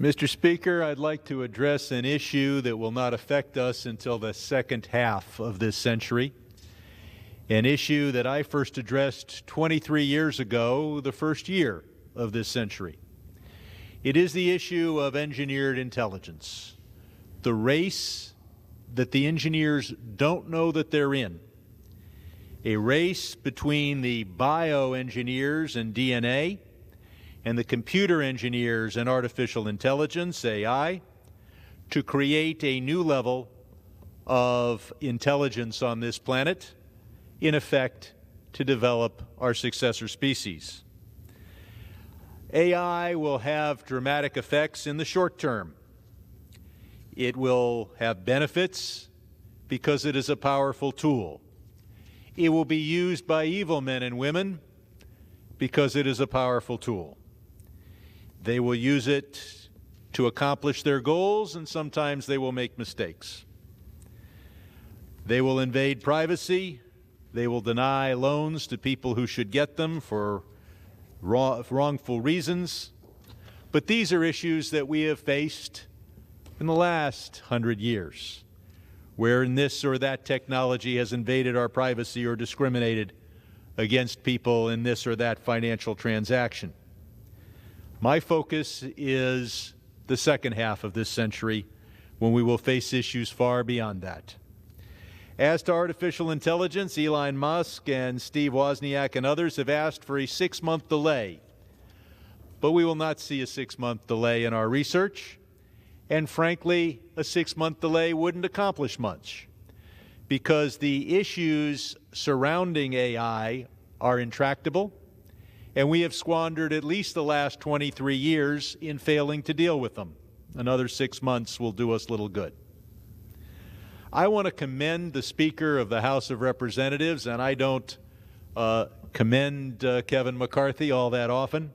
Mr. Speaker, I'd like to address an issue that will not affect us until the second half of this century, an issue that I first addressed 23 years ago, the first year of this century. It is the issue of engineered intelligence, the race that the engineers don't know that they're in, a race between the bioengineers and DNA and the computer engineers and artificial intelligence, AI, to create a new level of intelligence on this planet, in effect, to develop our successor species. AI will have dramatic effects in the short term. It will have benefits because it is a powerful tool. It will be used by evil men and women because it is a powerful tool. They will use it to accomplish their goals, and sometimes they will make mistakes. They will invade privacy. They will deny loans to people who should get them for wrongful reasons. But these are issues that we have faced in the last 100 years, where this or that technology has invaded our privacy or discriminated against people in this or that financial transaction. My focus is the second half of this century, when we will face issues far beyond that. As to artificial intelligence, Elon Musk and Steve Wozniak and others have asked for a 6-month delay. But we will not see a 6-month delay in our research. And frankly, a 6-month delay wouldn't accomplish much, because the issues surrounding AI are intractable, and we have squandered at least the last 23 years in failing to deal with them. Another 6 months will do us little good. I want to commend the Speaker of the House of Representatives, and I don't commend Kevin McCarthy all that often,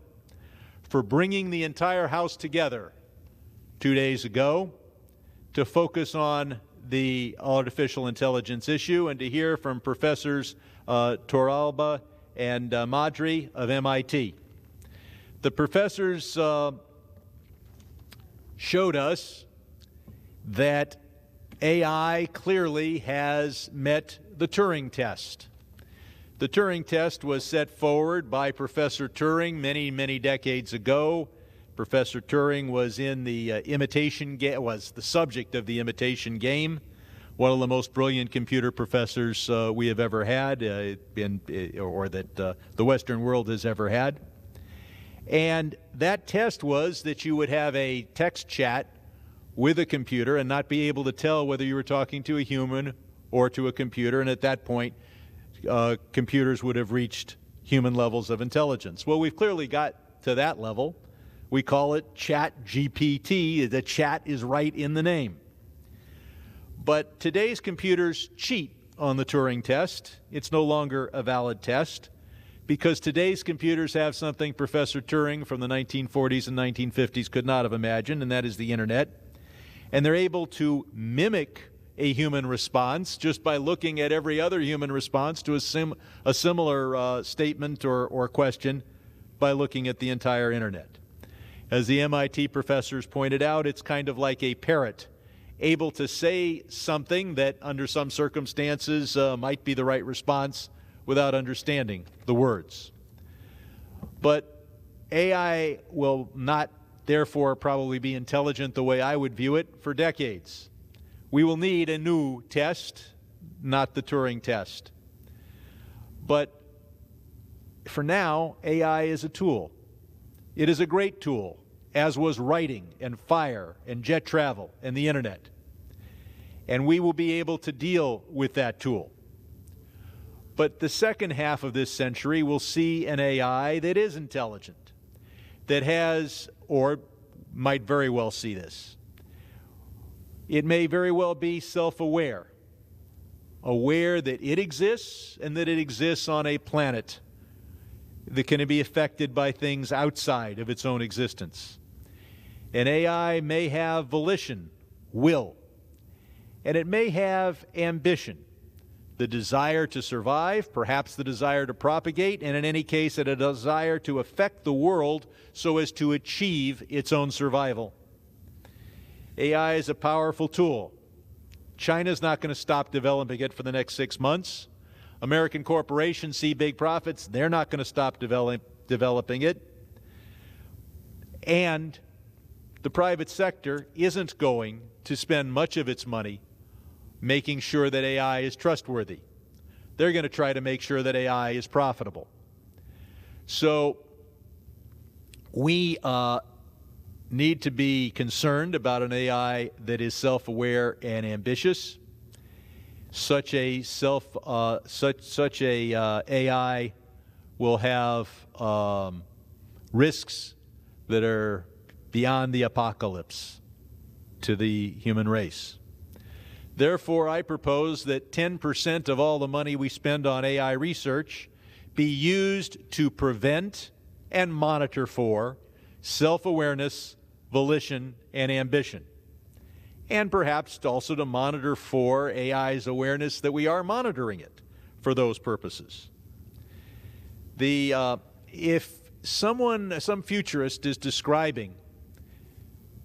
for bringing the entire House together 2 days ago to focus on the artificial intelligence issue and to hear from Professors Torralba and Madry of MIT. The professors showed us that AI clearly has met the Turing test. The Turing test was set forward by Professor Turing many, many decades ago. Professor Turing was in the was the subject of the imitation game, one of the most brilliant computer professors we have ever had, or that the Western world has ever had. And that test was that you would have a text chat with a computer and not be able to tell whether you were talking to a human or to a computer, and at that point, computers would have reached human levels of intelligence. Well, we've clearly got to that level. We call it ChatGPT. The chat is right in the name. But today's computers cheat on the Turing test. It's no longer a valid test, because today's computers have something Professor Turing from the 1940s and 1950s could not have imagined, and that is the Internet. And they're able to mimic a human response just by looking at every other human response to a similar statement or question by looking at the entire Internet. As the MIT professors pointed out, it's kind of like a parrot, able to say something that under some circumstances might be the right response without understanding the words. But AI will not, therefore, probably be intelligent the way I would view it for decades. We will need a new test, not the Turing test. But for now, AI is a tool. It is a great tool, as was writing and fire and jet travel and the Internet. And we will be able to deal with that tool. But the second half of this century will see an AI that is intelligent, that has, or might very well see this. It may very well be self-aware, aware that it exists and that it exists on a planet that can be affected by things outside of its own existence. An AI may have volition, will, and it may have ambition, the desire to survive, perhaps the desire to propagate, and in any case, a desire to affect the world so as to achieve its own survival. AI is a powerful tool. China's not going to stop developing it for the next 6 months. American corporations see big profits. They're not going to stop developing it. And the private sector isn't going to spend much of its money making sure that AI is trustworthy. They're going to try to make sure that AI is profitable. So we need to be concerned about an AI that is self-aware and ambitious. Such a AI will have risks that are beyond the apocalypse to the human race. Therefore, I propose that 10% of all the money we spend on AI research be used to prevent and monitor for self-awareness, volition, and ambition. And perhaps also to monitor for AI's awareness that we are monitoring it for those purposes. If some futurist is describing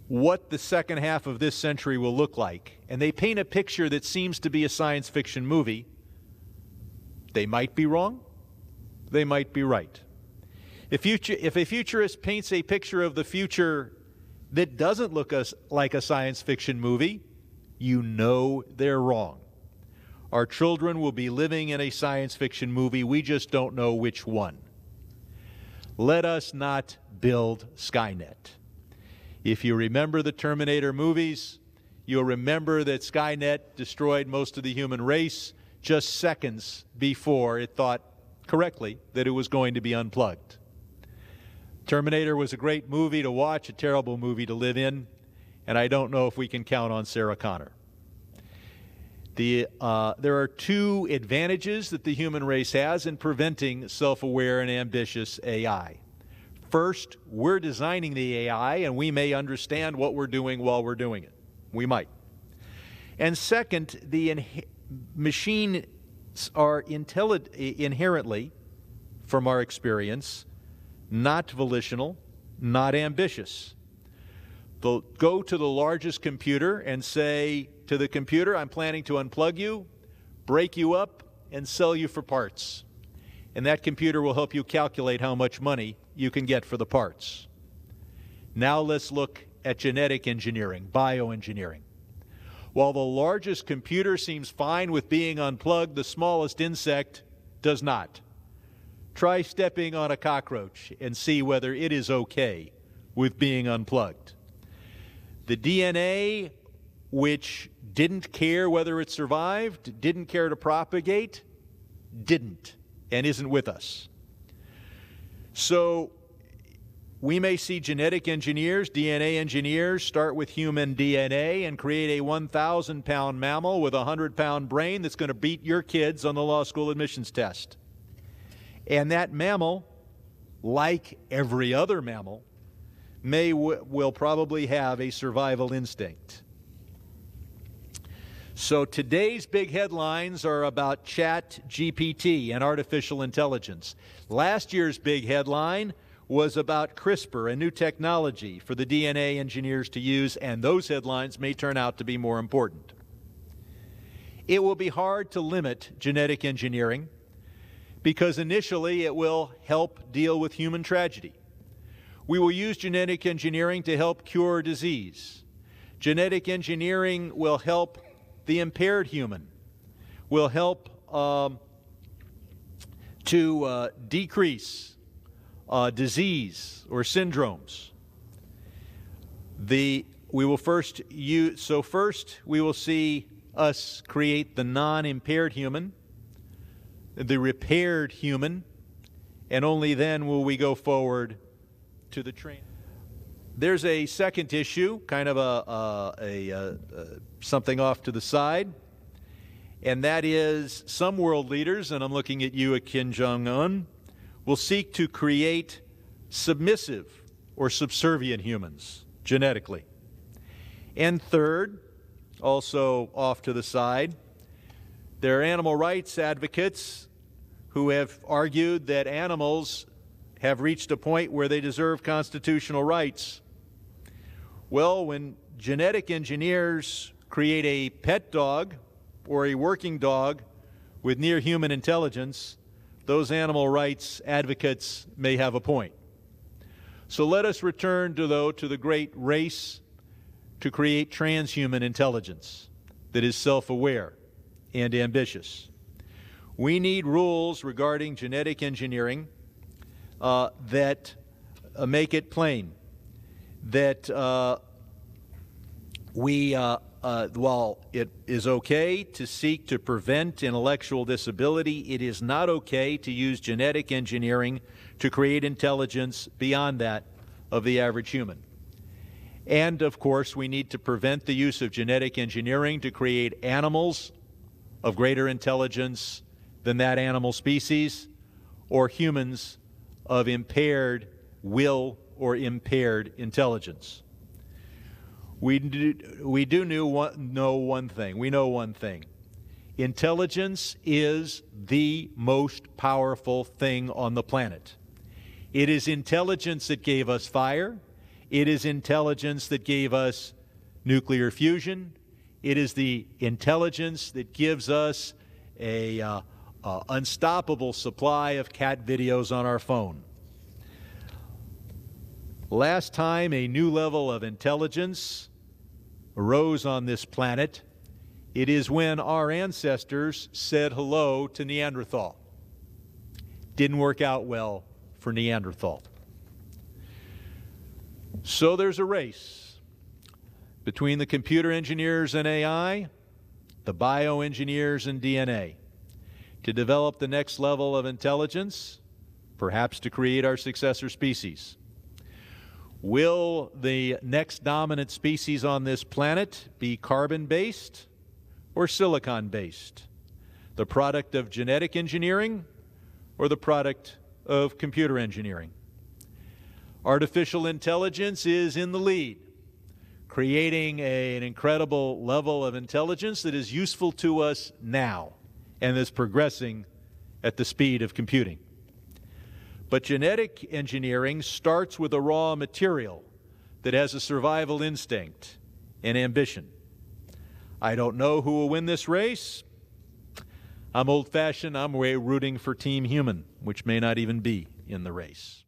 what the second half of this century will look like, and they paint a picture that seems to be a science fiction movie, they might be wrong, they might be right. If a futurist paints a picture of the future that doesn't look like a science fiction movie, you know they're wrong. Our children will be living in a science fiction movie. We just don't know which one. Let us not build Skynet. If you remember the Terminator movies, you'll remember that Skynet destroyed most of the human race just seconds before it thought correctly that it was going to be unplugged. Terminator was a great movie to watch, a terrible movie to live in, and I don't know if we can count on Sarah Connor. There are two advantages that the human race has in preventing self-aware and ambitious AI. First, we're designing the AI, and we may understand what we're doing while we're doing it. We might. And second, the machines are inherently, from our experience, not volitional, not ambitious. They'll go to the largest computer and say to the computer, I'm planning to unplug you, break you up, and sell you for parts. And that computer will help you calculate how much money you can get for the parts. Now let's look at genetic engineering, bioengineering. While the largest computer seems fine with being unplugged, the smallest insect does not. Try stepping on a cockroach and see whether it is okay with being unplugged. The DNA, which didn't care whether it survived, didn't care to propagate, didn't, and isn't with us. So we may see genetic engineers, DNA engineers, start with human DNA and create a 1,000-pound mammal with a 100-pound brain that's going to beat your kids on the law school admissions test. And that mammal, like every other mammal, will probably have a survival instinct. So today's big headlines are about ChatGPT and artificial intelligence. Last year's big headline was about CRISPR, a new technology for the DNA engineers to use, and those headlines may turn out to be more important. It will be hard to limit genetic engineering because initially it will help deal with human tragedy. We will use genetic engineering to help cure disease. Genetic engineering will help the impaired human, will help to decrease disease or syndromes. First we will see us create the non-impaired human, the repaired human, and only then will we go forward to the training. There's a second issue, kind of something off to the side, and that is some world leaders, and I'm looking at you at Kim Jong-un, will seek to create submissive or subservient humans genetically. And third, also off to the side, there are animal rights advocates who have argued that animals have reached a point where they deserve constitutional rights. Well, when genetic engineers create a pet dog or a working dog with near human intelligence, those animal rights advocates may have a point. So let us return to the great race to create transhuman intelligence that is self-aware and ambitious. We need rules regarding genetic engineering that make it plain that while it is okay to seek to prevent intellectual disability, it is not okay to use genetic engineering to create intelligence beyond that of the average human. And, of course, we need to prevent the use of genetic engineering to create animals of greater intelligence than that animal species, or humans of impaired will or impaired intelligence. We know one thing. Intelligence is the most powerful thing on the planet. It is intelligence that gave us fire. It is intelligence that gave us nuclear fusion. It is the intelligence that gives us a unstoppable supply of cat videos on our phone. Last time a new level of intelligence arose on this planet, it is when our ancestors said hello to Neanderthal. Didn't work out well for Neanderthal. So there's a race between the computer engineers and AI, the bioengineers and DNA, to develop the next level of intelligence, perhaps to create our successor species. Will the next dominant species on this planet be carbon-based or silicon-based? The product of genetic engineering or the product of computer engineering? Artificial intelligence is in the lead, creating an incredible level of intelligence that is useful to us now and is progressing at the speed of computing. But genetic engineering starts with a raw material that has a survival instinct and ambition. I don't know who will win this race. I'm old-fashioned. I'm rooting for Team Human, which may not even be in the race.